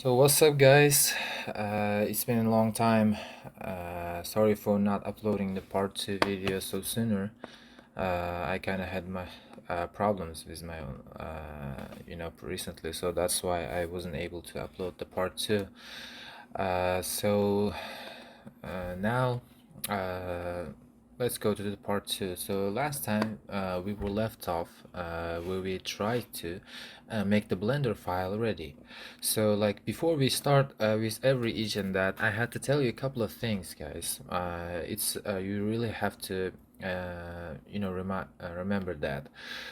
So what's up, guys? It's been a long time. Sorry for not uploading the part 2 video so sooner. I kind of had my problems with my own, recently, so that's why I wasn't able to upload the part 2. Now, uh, let's go to the part 2. So last time we were left off where we tried to make the Blender file ready. So like before we start with each and that, I had to tell you a couple of things, guys. It's You really have to remember that.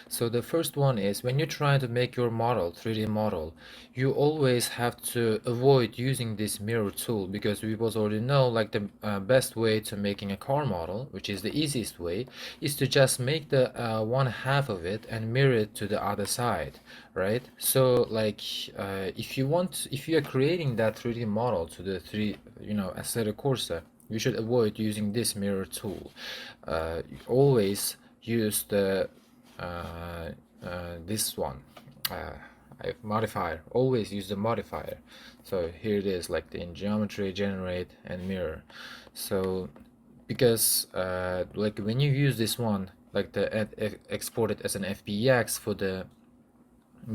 So the first one is, when you're trying to make your model 3D model, you always have to avoid using this mirror tool, because we both already know like the best way to making a car model, which is the easiest way, is to just make the one half of it and mirror it to the other side, right? So like if you are creating that 3D model to the Assetto Corsa, you should avoid using this mirror tool. Always use the this one, uh, modifier. Always use the modifier. So here it is, like in geometry, generate and mirror. So because like when you use this one, like export it as an FBX for the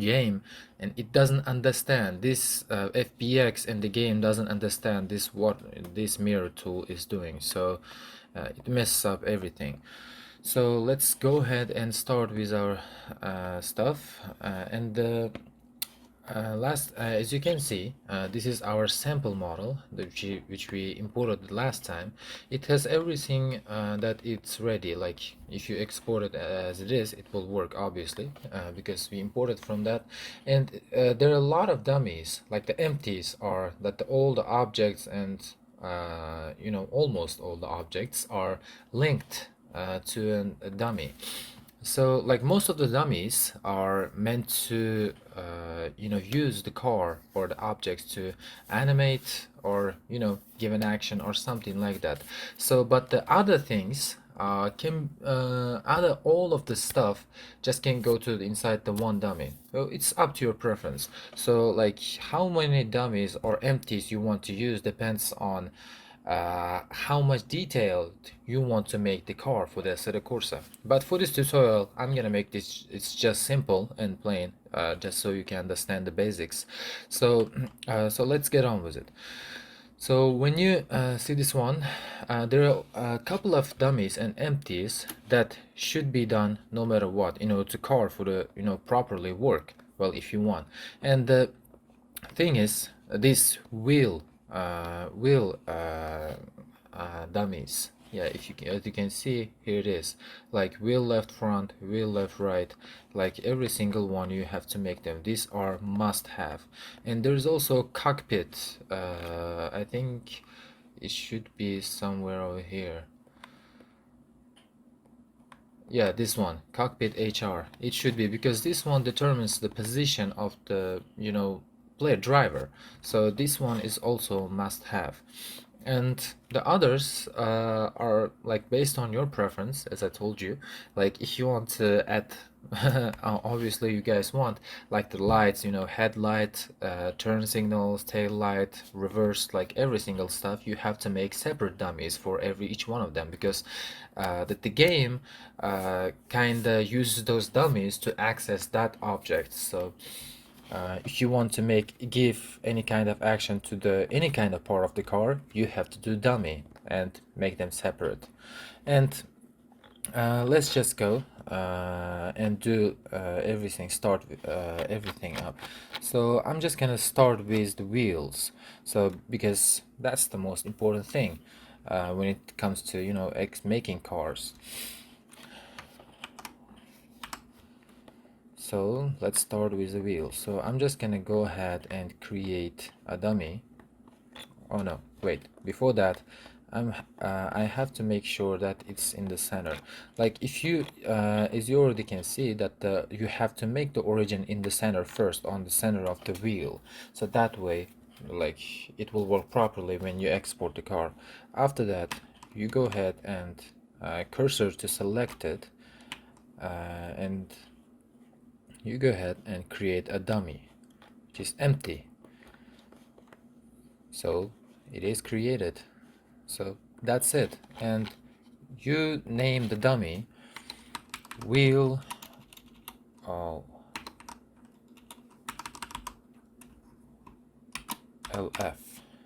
game, and it doesn't understand this FBX, and the game doesn't understand this, what this mirror tool is doing, so it messes up everything. So let's go ahead and start with our stuff, as you can see, this is our sample model which we imported last time. It has everything that it's ready. Like if you export it as it is, it will work, obviously, because we imported from that. And there are a lot of dummies, like the empties are that all the objects and almost all the objects are linked to a dummy. So like most of the dummies are meant to use the car or the objects to animate or give an action or something like that. So but the other things can other all of the stuff just can go to inside the one dummy. So it's up to your preference. So like how many dummies or empties you want to use depends on how much detailed you want to make the car for the Assetto Corsa. But for this tutorial, I'm gonna make this, it's just simple and plain, just so you can understand the basics. So, so let's get on with it. So when you see this one, there are a couple of dummies and empties that should be done no matter what, to car for the, properly work, well, if you want. And the thing is, this wheel dummies, yeah, if you can, as you can see here, it is like wheel left front, wheel left right, like every single one you have to make them. These are must have. And there's also cockpit. I think it should be somewhere over here. Yeah, this one, cockpit HR. It should be, because this one determines the position of the, player driver. So this one is also must have. And the others are like based on your preference, as I told you. Like if you want to add, obviously you guys want like the lights, headlight, turn signals, tail light, reverse, like every single stuff, you have to make separate dummies for each one of them, because the game kinda uses those dummies to access that object. So if you want to give any kind of action to any kind of part of the car, you have to do dummy and make them separate. And let's just go and do everything, start everything up. So I'm just gonna start with the wheels, so because that's the most important thing when it comes to making cars. So let's start with the wheel. So I'm just gonna go ahead and create a dummy. Oh no, wait, before that I have to make sure that it's in the center. Like if you as you already can see that you have to make the origin in the center first, on the center of the wheel, so that way like it will work properly when you export the car. After that you go ahead and cursor to selected, and you go ahead and create a dummy which is empty. So it is created. So that's it. And you name the dummy wheel oh, LF,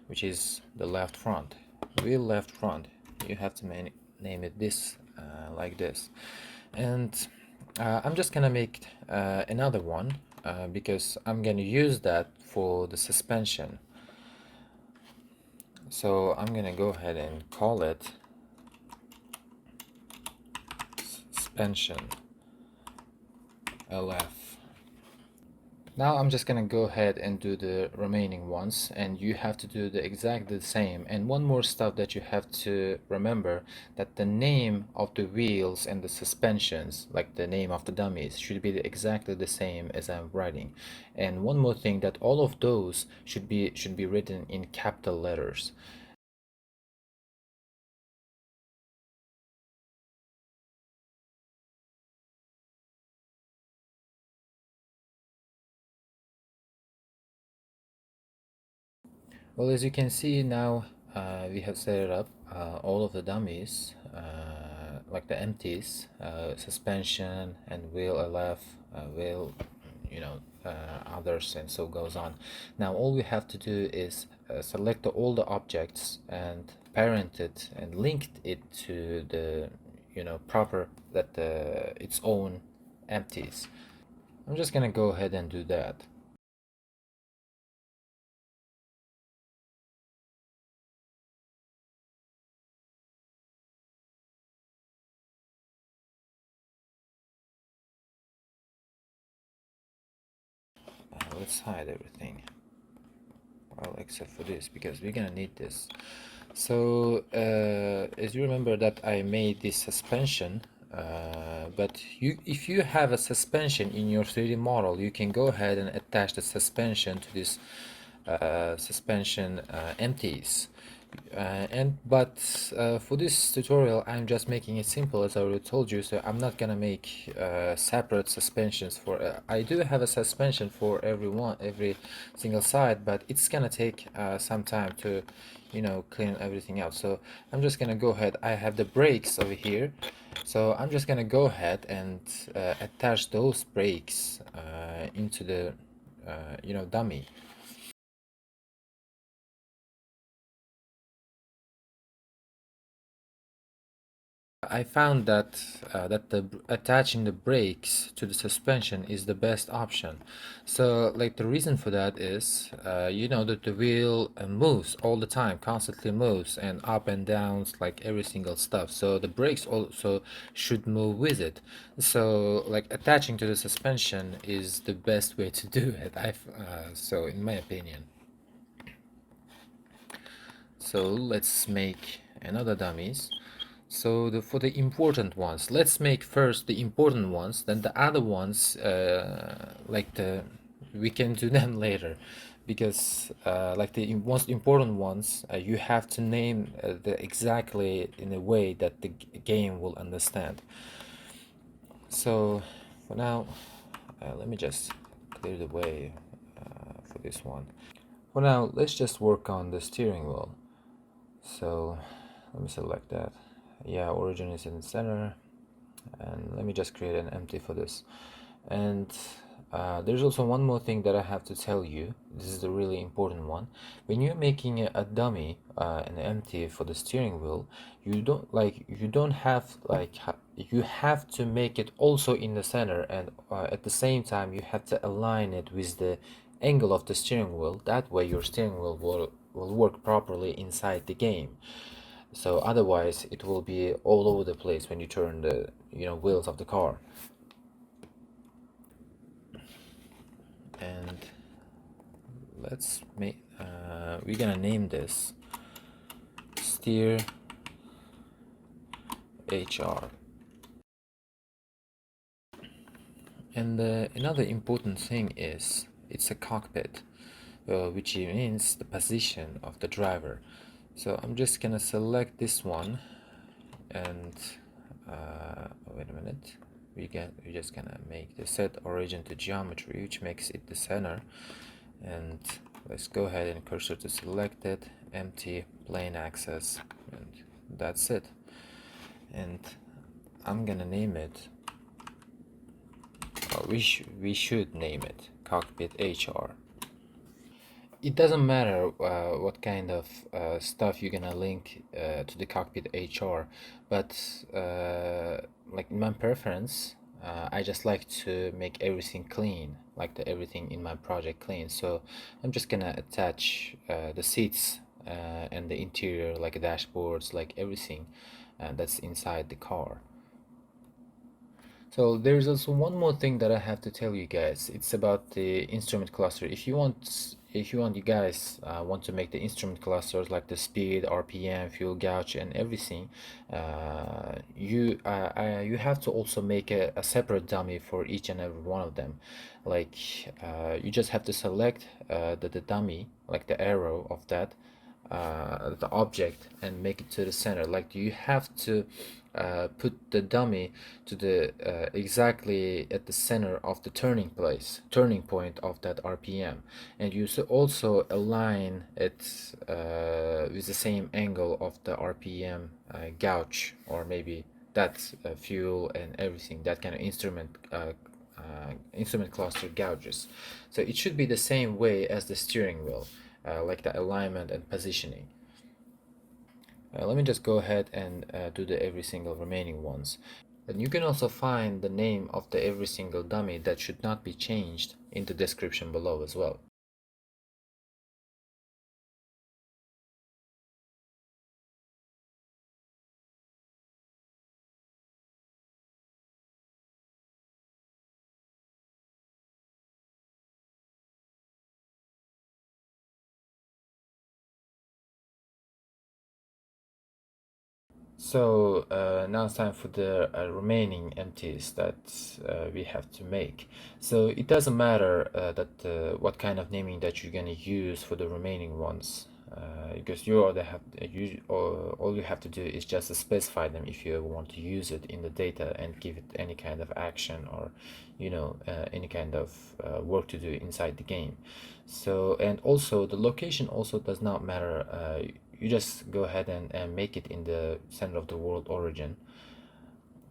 which is the left front. Wheel left front. You have to name it this, like this. And I'm just gonna make another one because I'm gonna use that for the suspension. So I'm gonna go ahead and call it suspension LF. Now I'm just gonna go ahead and do the remaining ones, and you have to do the exactly the same. And one more stuff that you have to remember, that the name of the wheels and the suspensions, like the name of the dummies, should be exactly the same as I'm writing. And one more thing, that all of those should be written in capital letters. Well, as you can see now, we have set it up, all of the dummies, like the empties, suspension and wheel LF, wheel, others, and so goes on. Now all we have to do is select all the objects and parent it and link it to the, proper, that its own empties. I'm just gonna go ahead and do that. Let's hide everything. Well, except for this, because we're gonna need this. So as you remember that I made this suspension, but if you have a suspension in your 3D model, you can go ahead and attach the suspension to this suspension empties. For this tutorial, I'm just making it simple, as I already told you. So I'm not gonna make separate suspensions for. I do have a suspension for every single side, but it's gonna take some time to, clean everything out. So I'm just gonna go ahead. I have the brakes over here, so I'm just gonna go ahead and attach those brakes into the, dummy. I found that attaching the brakes to the suspension is the best option. So, like, the reason for that is, that the wheel moves all the time, constantly moves, and up and downs, like every single stuff. So the brakes also should move with it. So, like, attaching to the suspension is the best way to do it. So in my opinion. So let's make another dummies. So for the important ones, let's make first the important ones, then the other ones, we can do them later, because like the most important ones, you have to name the exactly in a way that the game will understand. So for now, let me just clear the way for this one. For now, let's just work on the steering wheel. So let me select that. Yeah, origin is in the center, and let me just create an empty for this. And there's also one more thing that I have to tell you. This is the really important one. When you're making a dummy, an empty for the steering wheel, you don't have you have to make it also in the center, and at the same time you have to align it with the angle of the steering wheel. That way your steering wheel will work properly inside the game. So otherwise it will be all over the place when you turn the, wheels of the car. And we're gonna name this steer HR. And another important thing is it's a cockpit, which means the position of the driver. So I'm just gonna select this one, and wait a minute, we're just gonna make the set origin to geometry, which makes it the center, and let's go ahead and cursor to selected, empty, plain access, and that's it. And I'm gonna name it, or we should name it cockpit HR. It doesn't matter what kind of stuff you're gonna link to the cockpit HR, but like my preference, I just like to make everything clean, like everything in my project clean. So I'm just gonna attach the seats and the interior, like dashboards, like everything that's inside the car. So there's also one more thing that I have to tell you guys. It's about the instrument cluster. If you want you guys want to make the instrument clusters like the speed, RPM, fuel gauge, and everything, you have to also make a separate dummy for each and every one of them. Like you just have to select the dummy, like the arrow of that, the object, and make it to the center. Like you have to put the dummy to the exactly at the center of the turning point of that RPM, and you should also align it with the same angle of the RPM gauge, or maybe that's fuel and everything, that kind of instrument cluster gauges. So it should be the same way as the steering wheel, like the alignment and positioning. Let me just go ahead and do the every single remaining ones. And you can also find the name of the every single dummy that should not be changed in the description below as well. So now it's time for the remaining empties that we have to make. So it doesn't matter that what kind of naming that you're gonna use for the remaining ones, because you already have all you have to do is just specify them if you want to use it in the data and give it any kind of action, or any kind of work to do inside the game. So, and also the location also does not matter. You just go ahead and make it in the center of the world origin.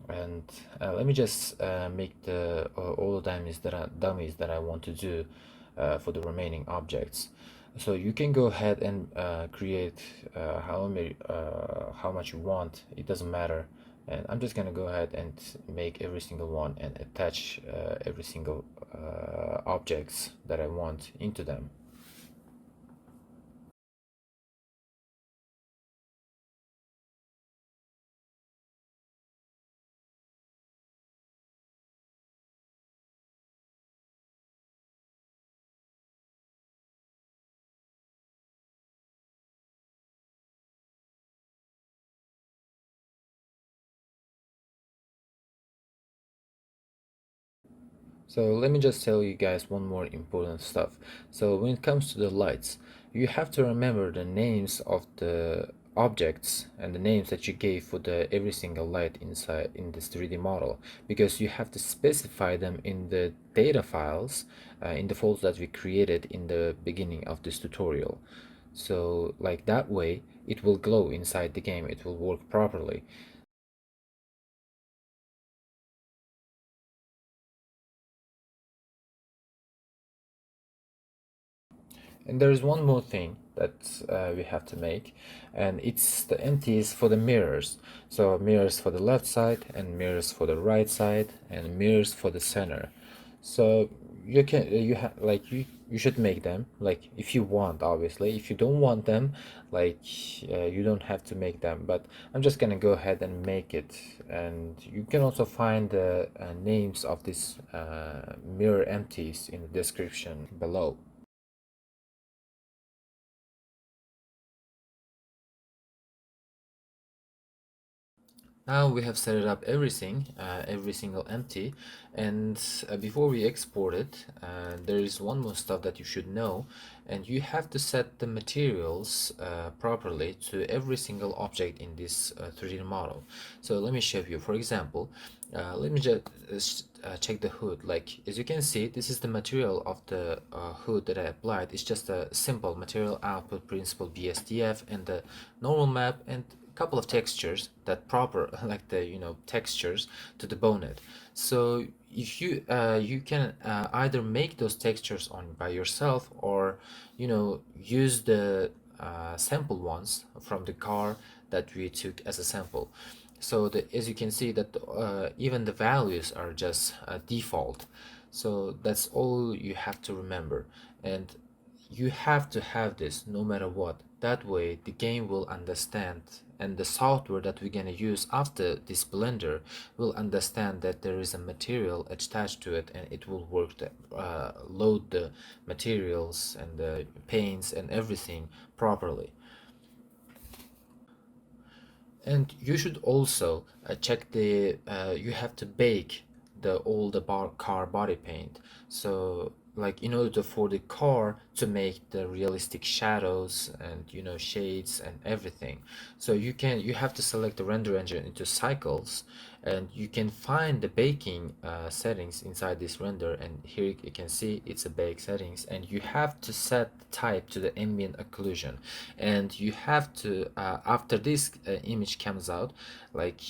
And let me just make the all the dummies that I want to do for the remaining objects. So you can go ahead and create how much you want. It doesn't matter. And I'm just gonna go ahead and make every single one and attach every single objects that I want into them. So let me just tell you guys one more important stuff. So when it comes to the lights, you have to remember the names of the objects and the names that you gave for the every single light inside in this 3D model, because you have to specify them in the data files, in the folders that we created in the beginning of this tutorial. So like that way it will glow inside the game, it will work properly. And there's one more thing that we have to make, and it's the empties for the mirrors. So mirrors for the left side, and mirrors for the right side, and mirrors for the center. So you should make them, like if you want. Obviously, if you don't want them, like you don't have to make them, but I'm just gonna go ahead and make it. And you can also find the names of these mirror empties in the description below. Now we have set it up everything, every single empty, and before we export it, there is one more stuff that you should know, and you have to set the materials properly to every single object in this 3D model. So let me show you. For example, let me just check the hood. Like, as you can see, this is the material of the hood that I applied. It's just a simple material output principle BSDF and the normal map and couple of textures that proper like the textures to the bonnet. So if you can either make those textures on by yourself, or use the sample ones from the car that we took as a sample. So as you can see that even the values are just default. So that's all you have to remember, and you have to have this no matter what. That way the game will understand, and the software that we're gonna use after this blender will understand that there is a material attached to it, and it will work to load the materials and the paints and everything properly. And you should also check the you have to bake the all the car body paint. So like in order for the car to make the realistic shadows and shades and everything. So you have to select the render engine into cycles, and you can find the baking settings inside this render, and here you can see it's a bake settings, and you have to set the type to the ambient occlusion, and you have to after this image comes out, like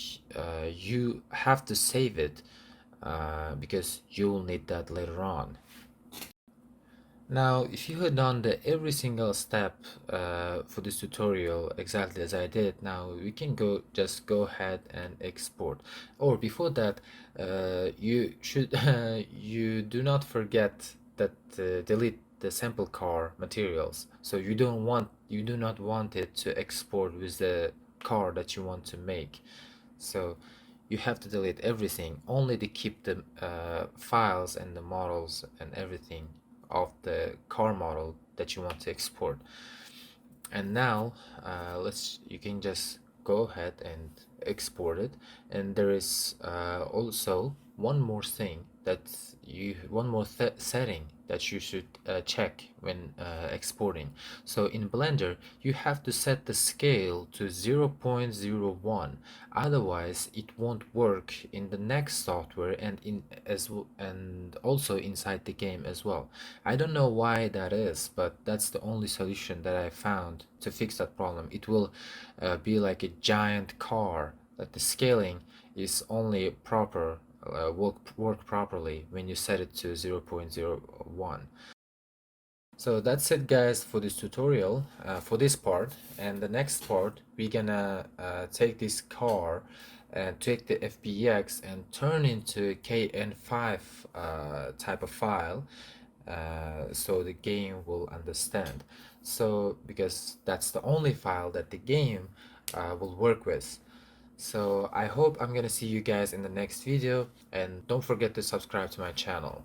you have to save it because you will need that later on. Now, if you had done the every single step for this tutorial exactly as I did, now we can just go ahead and export. Or before that, you should you do not forget that delete the sample car materials. So you do not want it to export with the car that you want to make. So you have to delete everything, only to keep the files and the models and everything of the car model that you want to export. And now you can just go ahead and export it. And there is also one more setting that you should check when exporting. So in Blender you have to set the scale to 0.01, otherwise it won't work in the next software and and also inside the game as well. I don't know why that is, but that's the only solution that I found to fix that problem. It will be like a giant car, that the scaling is only work properly when you set it to 0.01. So that's it guys for this tutorial, for this part. And the next part we're gonna take this car and take the FBX and turn into KN5 type of file, so the game will understand. So because that's the only file that the game will work with. So I hope I'm gonna see you guys in the next video, and don't forget to subscribe to my channel.